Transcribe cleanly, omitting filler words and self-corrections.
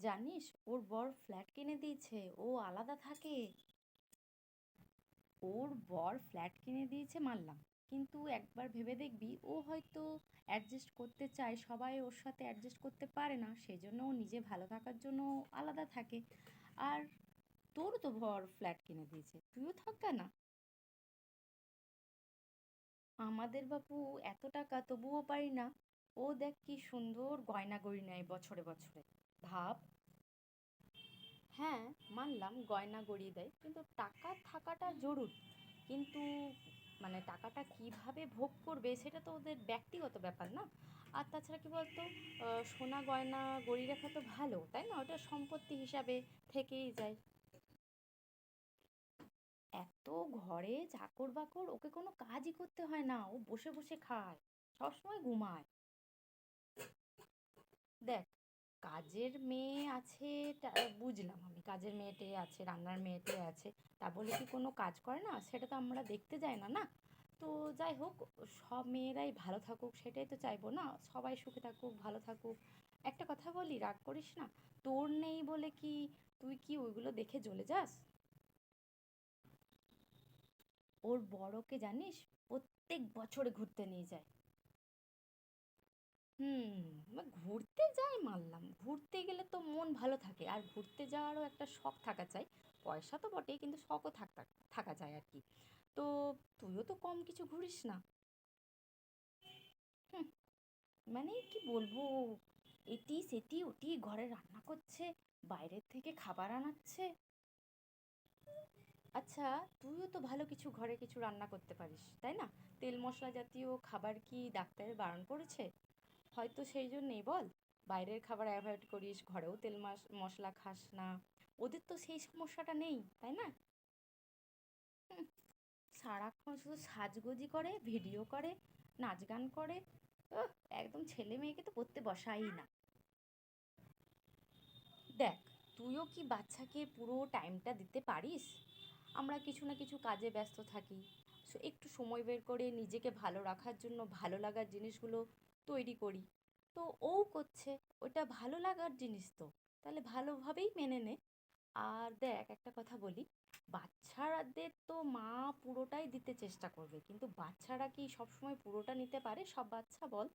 জানিস ওর বর ফ্ল্যাট কিনে দিয়েছে, ও আলাদা থাকে। ওর বর ফ্ল্যাট কিনে দিয়েছে মানলাম, কিন্তু একবার ভেবে দেখবি ও হয়তো অ্যাডজাস্ট করতে চায়, সবাই ওর সাথে অ্যাডজাস্ট করতে পারে না, সেজন্য ও নিজে ভালো থাকার জন্য আলাদা থাকে। আর তোরও তো বর ফ্ল্যাট কিনে দিয়েছে, তুইও থাক না। আমাদের বাপু এত টাকা তবুও পারি না। ও দেখ কি সুন্দর গয়নাগড়ি নেয় বছরে বছরে। ভাব। হ্যাঁ, মানলাম গয়না গড়িয়ে দেয়, কিন্তু টাকা থাকাটা জরুরি। কিন্তু মানে টাকাটা কিভাবে ভোগ করবে সেটা তো ওদের ব্যক্তিগত ব্যাপার না। আর তাছাড়া কি বলতো, সোনা গয়না গড়িয়ে রাখা তো ভালো, তাই না? ওটা সম্পত্তি হিসাবে থেকেই যায়। এত ঘরে চাকর বাকর, ওকে কোনো কাজই করতে হয় না, ও বসে বসে খায়, সবসময় ঘুমায়। দেখ, কাজের মেয়ে আছে, বুঝলাম আমি, কাজের মেয়েটে আছে, রান্নার মেয়েটে আছে, তা বলে কি কোনো কাজ করে না সেটা তো আমরা দেখতে যাই না, না? তো যাই হোক, সব মেয়েরাই ভালো থাকুক সেটাই তো চাইবো, না? সবাই সুখে থাকুক, ভালো থাকুক। একটা কথা বলি, রাগ করিস না। তোর নেই বলে কি তুই কি ওইগুলো দেখে জ্বলে যাস? ওর বড়কে জানিস, প্রত্যেক বছরে ঘুরতে নিয়ে যায়। হুম, ঘুরতে যাই মানলাম, ঘুরতে গেলে তো মন ভালো থাকে, আর ঘুরতে যাওয়ারও একটা শখ থাকা চাই। পয়সা তো বটেই, কিন্তু শখও থাকা থাকা যায় আর কি। তো তুইও তো কম কিছু ঘুরিস না। হুম, মানে কি বলবো, এটি সেটি ওটি ঘরে রান্না করছে, বাইরের থেকে খাবার আনাচ্ছে। আচ্ছা, তুইও তো ভালো কিছু ঘরে কিছু রান্না করতে পারিস, তাই না? তেল মশলা জাতীয় খাবার কি ডাক্তারের বারণ করেছে? হয়তো সেই জন্যেই বল, বাইরের খাবার অ্যাভয়েড করিস, ঘরেও তেল মশলা খাস না। ওদের তো সেই সমস্যাটা নেই, তাই না? হুম, সারাক্ষণ শুধু সাজগোজি করে, ভিডিও করে, নাচ গান করে। উহ, একদম ছেলে মেয়েকে তো পড়তে বসাই না। দেখ, তুইও কি বাচ্চাকে পুরো টাইমটা দিতে পারিস? আমরা কিছু না কিছু কাজে ব্যস্ত থাকি। একটু সময় বের করে নিজেকে ভালো রাখার জন্য ভালো লাগার জিনিসগুলো তৈরি করি। তো ও করছে, ওটা ভালো লাগার জিনিস তো, তাহলে ভালোভাবেই মেনে নে। আর দেখ, একটা কথা বলি, বাচ্চাদের তো মা পুরোটাই দিতে চেষ্টা করবে, কিন্তু বাচ্চারা কি সবসময় পুরোটা নিতে পারে? সব বাচ্চা বল।